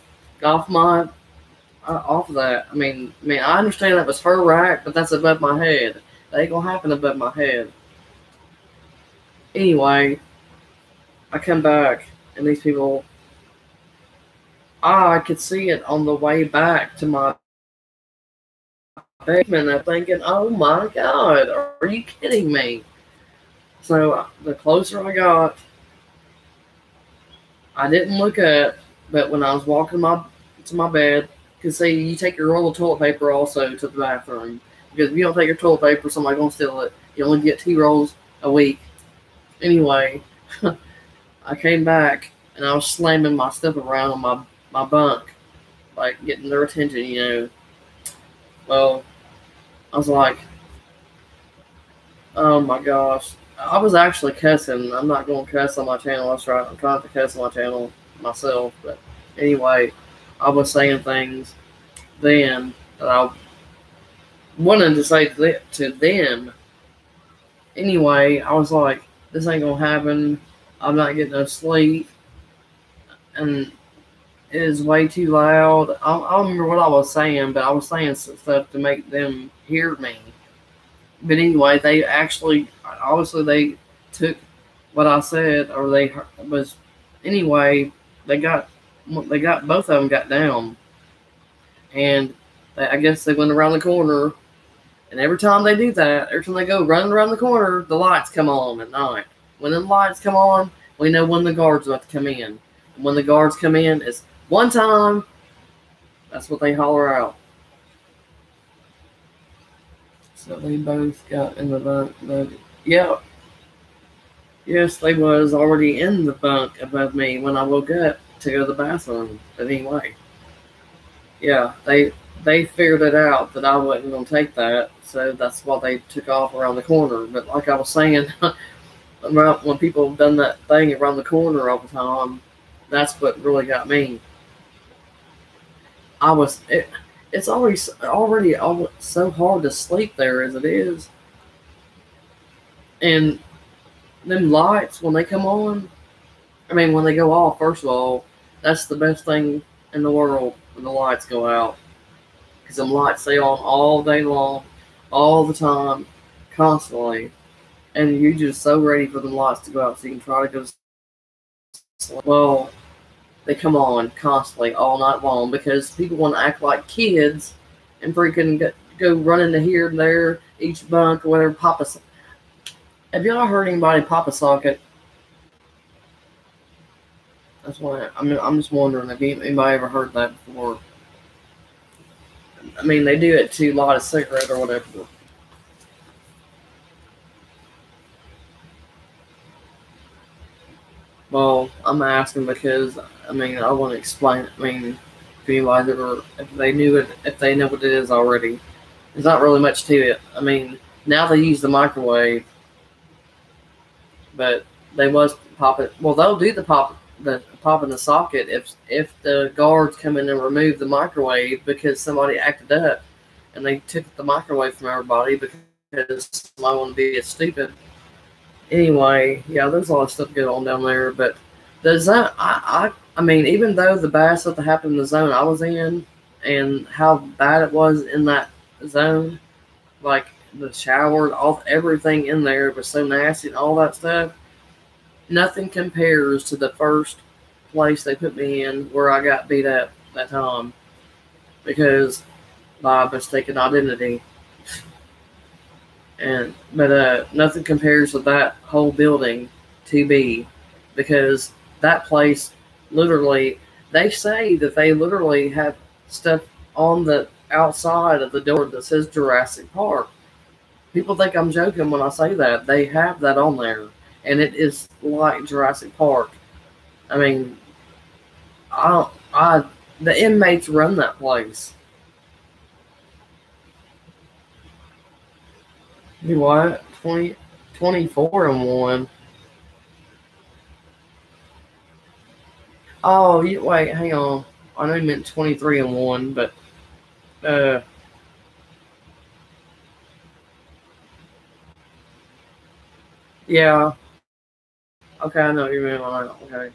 off off of that. I mean, I understand that was her rack, but that's above my head. That ain't gonna happen above my head. Anyway, I come back and these people. I could see it on the way back to my basement. I'm thinking, oh my God, are you kidding me? So the closer I got, I didn't look up, but when I was walking to my bed, because see, you take your roll of toilet paper also to the bathroom. Because if you don't take your toilet paper, somebody's going to steal it. You only get 2 rolls a week. Anyway, I came back, and I was slamming my stuff around on my bunk, like getting their attention, you know. Well, I was like, oh my gosh. I was actually cussing. I'm not going to cuss on my channel. I'm trying to cuss on my channel myself. But anyway, I was saying things then that I wanted to say to them. Anyway, I was like, this ain't gonna happen. I'm not getting no sleep, and it is way too loud. I don't remember what I was saying, but I was saying some stuff to make them hear me. But anyway, they actually, obviously, they took what I said, or they was, anyway, they got both of them got down, and I guess they went around the corner. And every time they do that, every time they go running around the corner, the lights come on at night. When the lights come on, we know when the guards are about to come in. And when the guards come in, it's one time. That's what they holler out. So they both got in the bunk. Yeah. Yes, they was already in the bunk above me when I woke up to go to the bathroom. But anyway. Yeah, they figured it out that I wasn't going to take that, so that's why they took off around the corner. But like I was saying, when people have done that thing around the corner all the time, that's what really got me. It's already so hard to sleep there as it is, and them lights when they come on, I mean when they go off. First of all, that's the best thing in the world when the lights go out. Because them lights stay on all day long, all the time, constantly. And you're just so ready for the lights to go out so you can try to go to sleep. Well, they come on constantly, all night long, because people want to act like kids and freaking go running to here and there, each bunk or whatever, pop a... Have y'all heard anybody pop a socket? That's why I'm just wondering if anybody ever heard that before. I mean, they do it to light a cigarette or whatever. Well, I'm asking because, I mean, I want to explain it. I mean, if anybody's ever, if they know what it is already. There's not really much to it. I mean, now they use the microwave, but they was pop it. Well, they'll do the pop in the socket if the guards come in and remove the microwave because somebody acted up and they took the microwave from everybody because somebody wanted to be stupid. Anyway, yeah, there's a lot of stuff going on down there, but does that I mean, even though the bad stuff that happened in the zone I was in and how bad it was in that zone, like the shower, everything in there was so nasty and all that stuff, nothing compares to the first place they put me in where I got beat up that time because by mistaken identity. But nothing compares to that whole building to be, because that place literally, they say that they literally have stuff on the outside of the door that says Jurassic Park. People think I'm joking when I say that. They have that on there, and it is like Jurassic Park. I mean, the inmates run that place. You what? 24-1. Oh, wait, hang on. I know you meant 23-1, but yeah. Okay, I know what you mean. Okay.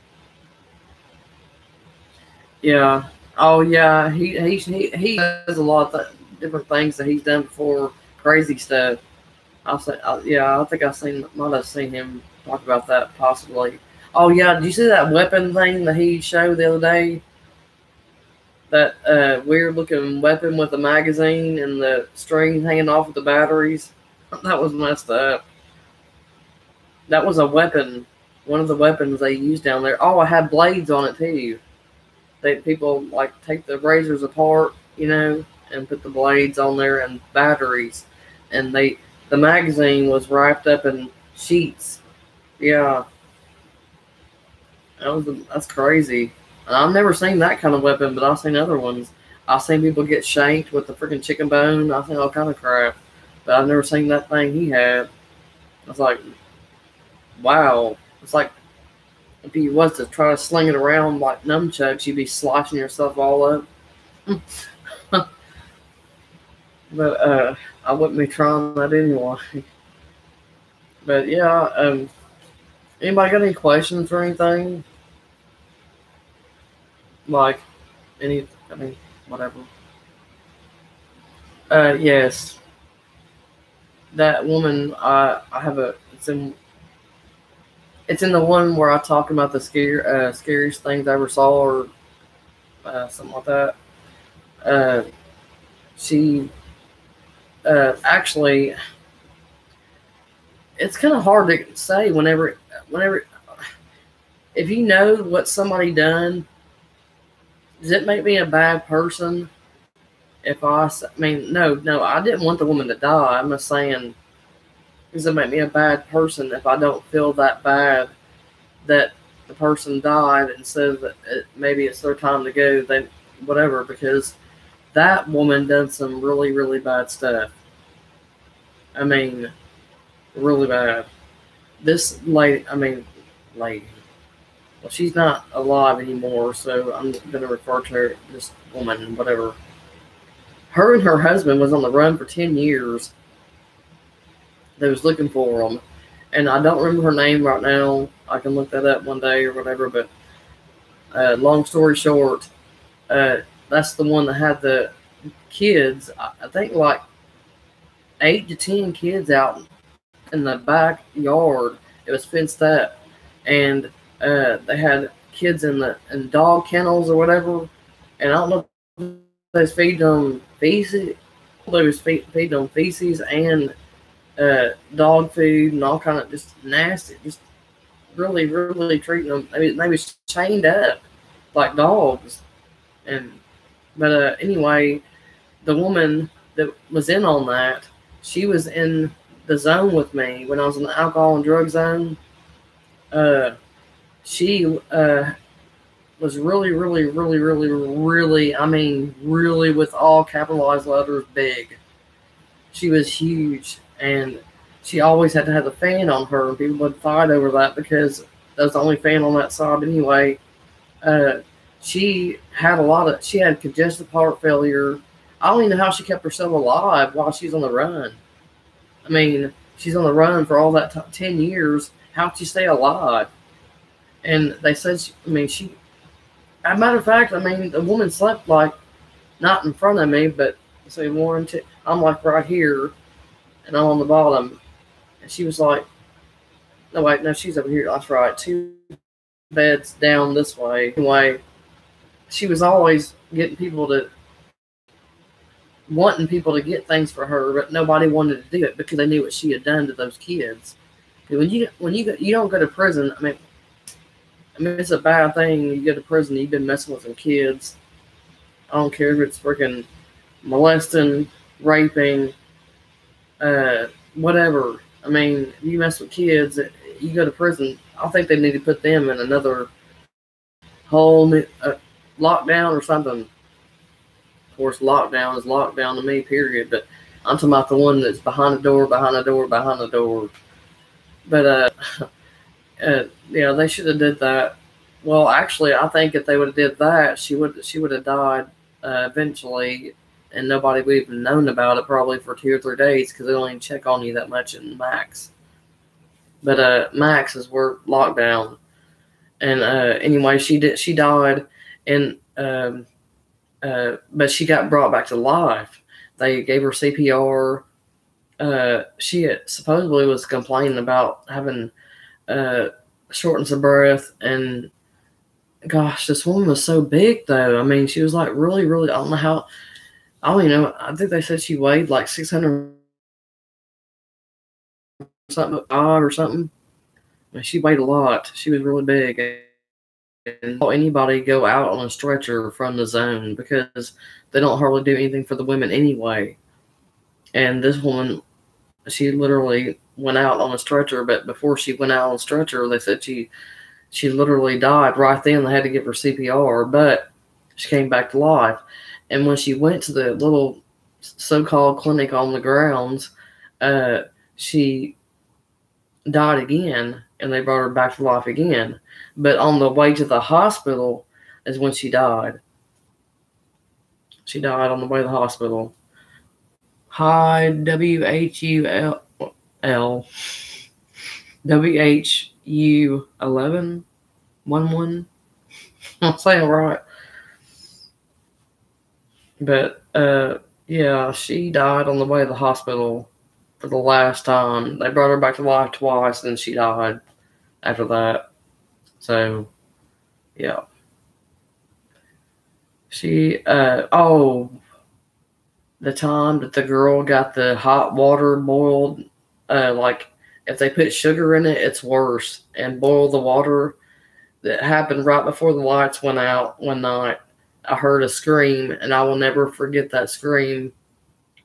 Yeah. Oh, yeah. He does a lot of different things that he's done before. Crazy stuff. Yeah, I think might have seen him talk about that possibly. Oh yeah, did you see that weapon thing that he showed the other day? That weird looking weapon with the magazine and the string hanging off of the batteries. That was messed up. That was a weapon, one of the weapons they used down there. Oh, it had blades on it too. People like take the razors apart, and put the blades on there and batteries, and the magazine was wrapped up in sheets. Yeah. That's crazy. And I've never seen that kind of weapon, but I've seen other ones. I've seen people get shanked with the freaking chicken bone. I've seen all kind of crap. But I've never seen that thing he had. I was like, wow. It's like if you was to try to sling it around like nunchucks, you'd be sloshing yourself all up. But I wouldn't be trying that anyway. But yeah, anybody got any questions or anything? Like I mean, whatever. Yes, that woman. I have a. It's in the one where I talk about the scariest things I ever saw, or something like that. Uh, she actually, it's kind of hard to say whenever if you know what somebody done, does it make me a bad person? If I mean, no, I didn't want the woman to die. I'm just saying, does it make me a bad person if I don't feel that bad that the person died and says that maybe it's their time to go? They whatever, because that woman done some really really bad stuff. I mean, really bad. This lady, I mean, lady. Well, she's not alive anymore, so I'm going to refer to her this woman, whatever. Her and her husband was on the run for 10 years. They was looking for them. And I don't remember her name right now. I can look that up one day or whatever, but long story short, that's the one that had the kids, I think like 8 to 10 kids out in the backyard. It was fenced up. And they had kids in dog kennels or whatever, and I don't know if they was feeding them feces. They was feeding them feces and dog food and all kind of just nasty, just really really treating them. I mean, they was chained up like dogs, and but anyway, the woman that was in on that, she was in the zone with me when I was in the alcohol and drug zone. She was really, really, really, really, really, I mean, really with all capitalized letters, big. She was huge, and she always had to have the fan on her, and people would fight over that because that was the only fan on that side anyway. She had congestive heart failure. I don't even know how she kept herself alive while she's on the run. I mean, she's on the run for all that 10 years. How'd she stay alive? And they said, as a matter of fact, I mean, the woman slept like not in front of me, but say 1, 2. I'm like right here, and I'm on the bottom. And she was like, no, wait, no, she's over here. That's right, 2 beds down this way. Anyway, she was always wanting people to get things for her, but nobody wanted to do it because they knew what she had done to those kids. When you don't go to prison, I mean, it's a bad thing. You go to prison, you've been messing with some kids. I don't care if it's freaking molesting, raping, whatever. I mean, if you mess with kids, you go to prison. I think they need to put them in another whole lockdown or something. Of course, lockdown is lockdown to me, period. But I'm talking about the one that's behind the door, behind the door, behind the door. But yeah, they should have did that. Well, actually, I think if they would have did that, she would have died eventually, and nobody would have even known about it probably for 2 or 3 days because they don't even check on you that much in Max. But Max is where lockdown, and anyway, she died, and but she got brought back to life. They gave her CPR. She supposedly was complaining about having shortness of breath, and gosh, this woman was so big though. I mean, she was like really, really. I don't know how. I don't even know. I think they said she weighed like 600 something odd or something. I mean, she weighed a lot. She was really big, and don't anybody go out on a stretcher from the zone because they don't hardly do anything for the women anyway. And this woman, she literally went out on a stretcher, but before she went out on a stretcher, they said she literally died right then. They had to give her CPR, but she came back to life. And when she went to the little so-called clinic on the grounds, she died again. and they brought her back to life again. But on the way to the hospital is when she died. She died on the way to the hospital. Hi, WHUL. WHU 11 11. I'm saying it right. But yeah, she died on the way to the hospital for the last time. They brought her back to life twice, and she died after that. So yeah. She the time that the girl got the hot water boiled, like if they put sugar in it, it's worse. And boil the water. That happened right before the lights went out one night. I heard a scream, and I will never forget that scream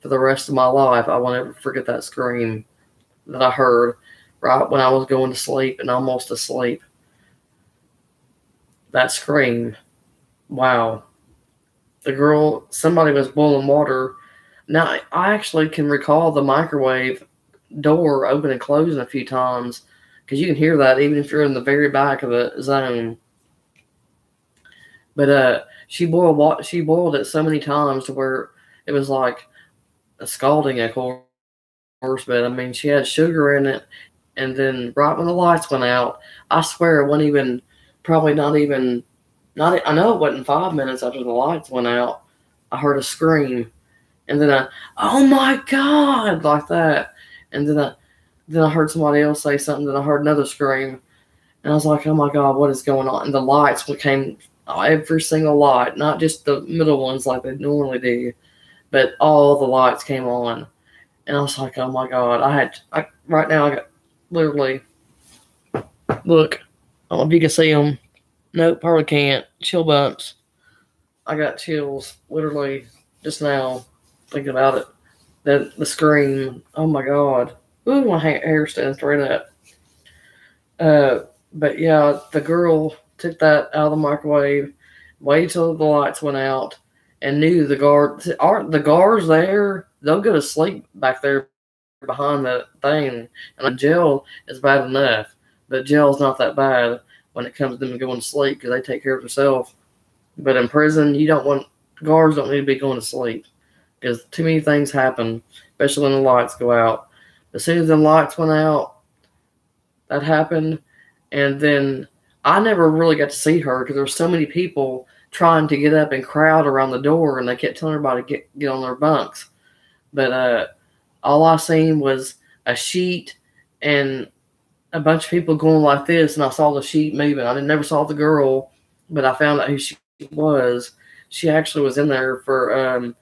for the rest of my life. I will never forget that scream that I heard right when I was going to sleep and almost asleep. That scream. Wow. The girl, somebody was boiling water. Now, I actually can recall the microwave door open and closing a few times because you can hear that even if you're in the very back of the zone. But she boiled it so many times to where it was like a scalding, of course. But I mean, she had sugar in it, and then right when the lights went out, I swear it wasn't even, probably not even, not. I know it wasn't 5 minutes after the lights went out. I heard a scream, and then oh my God, like that, and then I heard somebody else say something. Then I heard another scream, and I was like, oh my God, what is going on? And the lights became every single light, not just the middle ones like they normally do, but all the lights came on. And I was like, oh my God, right now I got literally, look, I don't know if you can see them. Nope, probably can't. Chill bumps. I got chills literally just now thinking about it. The scream, oh my God. Ooh, my hair stands straight up. But yeah, the girl took that out of the microwave, waited till the lights went out, and knew the guards there, they'll go to sleep back there behind the thing. And jail is bad enough, but jail's not that bad when it comes to them going to sleep because they take care of themselves. But in prison, guards don't need to be going to sleep because too many things happen, especially when the lights go out. As soon as the lights went out, that happened. And then I never really got to see her because there were so many people trying to get up and crowd around the door, and they kept telling everybody to get on their bunks. But all I seen was a sheet and a bunch of people going like this, and I saw the sheet moving. I never saw the girl, but I found out who she was. She actually was in there for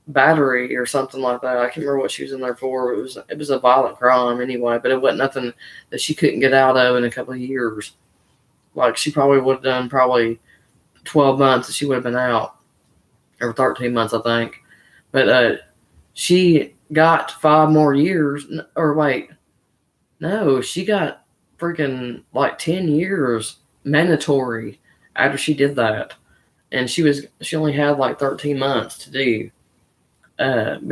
battery or something like that. I can't remember what she was in there for. It was a violent crime anyway, but it wasn't nothing that she couldn't get out of in a couple of years. Like she probably would have done 12 months that she would have been out, or 13 months, I think. But she got 5 more years, or wait, no, she got freaking like 10 years mandatory after she did that. And she only had like 13 months to do. But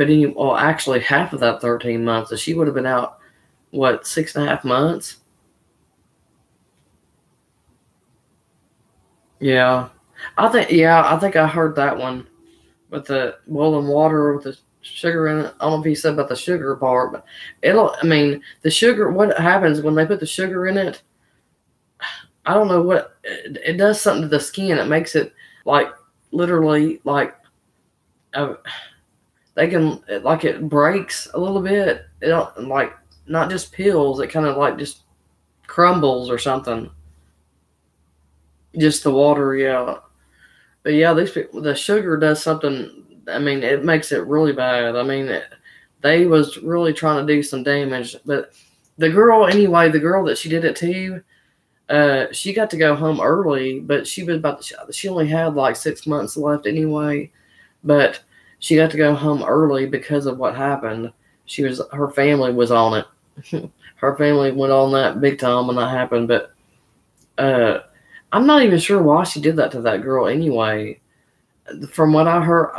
actually half of that 13 months, so she would have been out, what, 6.5 months? Yeah. I think I heard that one with the boiling water with the sugar in it. I don't know if he said about the sugar part, but the sugar, what happens when they put the sugar in it, I don't know what, it does something to the skin. It makes it like literally like, it breaks a little bit. It don't, like, not just pills, it kind of like just crumbles or something. Just the water, yeah. But yeah, the sugar does something. I mean, it makes it really bad. I mean, they was really trying to do some damage. But the girl that she did it to, she got to go home early, but she only had like 6 months left anyway. But she got to go home early because of what happened. Her family was on it. Her family went on that big time when that happened. But I'm not even sure why she did that to that girl anyway. From what I heard,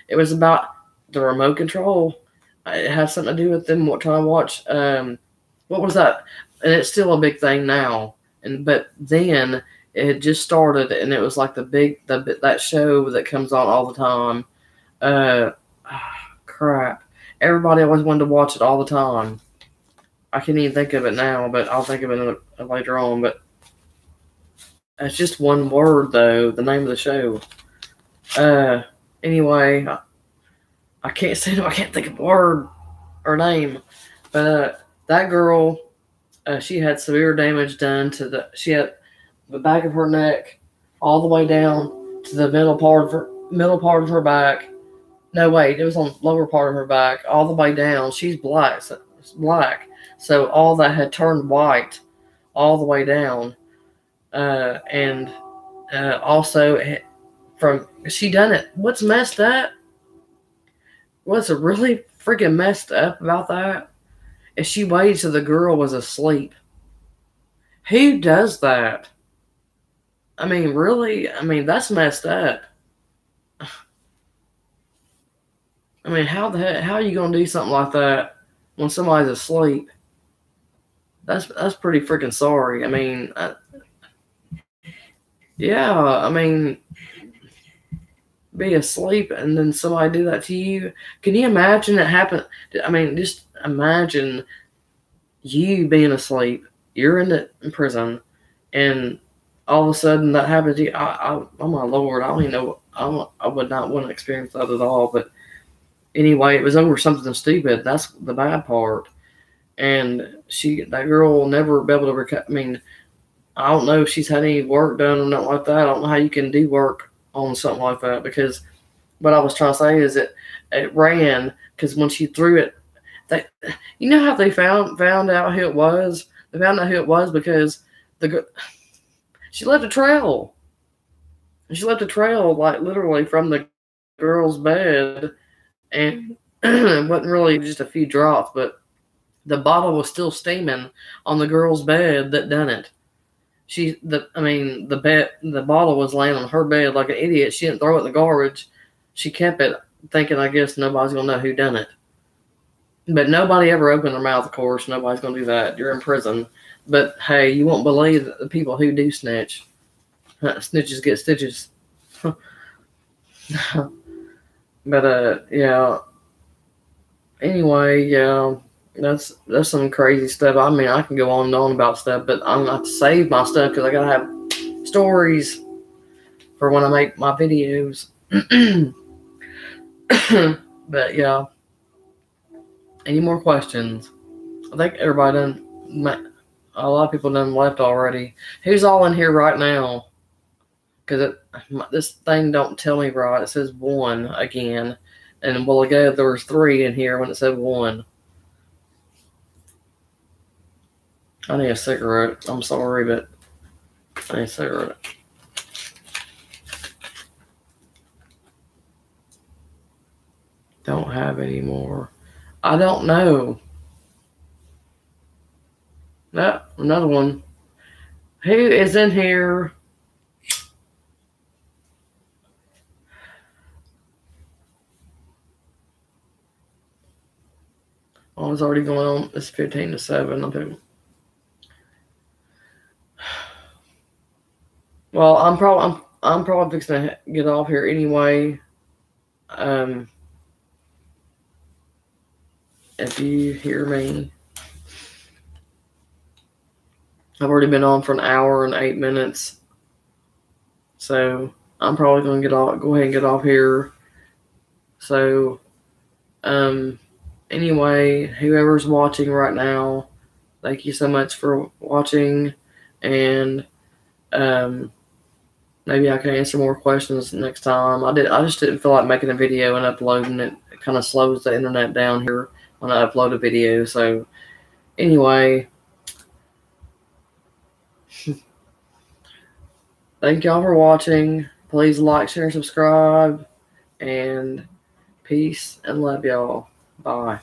it was about the remote control. It had something to do with them trying to watch. What was that? and it's still a big thing now. But then it had just started, and it was like that show that comes on all the time. Uh, Crap. Everybody always wanted to watch it all the time. I can't even think of it now, but I'll think of it later on. But it's just one word, though, the name of the show. Anyway, I can't say no. I can't think of a word or name. But that girl, she had severe damage done to she had the back of her neck all the way down to the middle part of her back. No, wait, it was on the lower part of her back, all the way down. She's black, so all that had turned white all the way down. And also, from she done it. What's messed up? What's really freaking messed up about that is she waited till the girl was asleep. Who does that? I mean, really? I mean, that's messed up. I mean, how are you gonna do something like that when somebody's asleep? That's pretty freaking sorry. I mean, yeah. I mean, be asleep and then somebody do that to you. Can you imagine it happen? I mean, just imagine you being asleep. You're in prison, and all of a sudden that happens to you. Oh my Lord, I don't even know. I would not want to experience that at all. But anyway, it was over something stupid. That's the bad part. And that girl will never be able to recover. I mean, I don't know if she's had any work done or nothing like that. I don't know how you can do work on something like that, because what I was trying to say is it ran, because when she threw it, you know how they found out who it was? They found out who it was because she left a trail. She left a trail, like literally from the girl's bed, and it wasn't really just a few drops, but the bottle was still steaming on the girl's bed that done it. The bottle was laying on her bed like an idiot. She didn't throw it in the garbage. She kept it, thinking, I guess nobody's gonna know who done it. But nobody ever opened their mouth, of course. Nobody's gonna do that. You're in prison. But hey, you won't believe the people who do snitch. Snitches get stitches. But yeah. Anyway, yeah. That's some crazy stuff. I mean, I can go on and on about stuff, but I'm not to save my stuff because I gotta have stories for when I make my videos. But yeah, any more questions? I think everybody done. A lot of people done left already. Who's all in here right now? Because this thing don't tell me right. It says 1 again, and a while ago there was 3 in here when it said 1. I need a cigarette. I'm sorry, but I need a cigarette. Don't have any more. I don't know. No, another one. Who is in here? Oh, it's already going on. It's 15 to 7. Well, I'm probably fixing to get off here anyway. If you hear me, I've already been on for an hour and 8 minutes, so I'm probably going to go ahead and get off here. So, anyway, whoever's watching right now, thank you so much for watching, and maybe I can answer more questions next time. I just didn't feel like making a video and uploading it. It kind of slows the internet down here when I upload a video. So anyway, thank y'all for watching. Please like, share, subscribe, and peace and love y'all. Bye.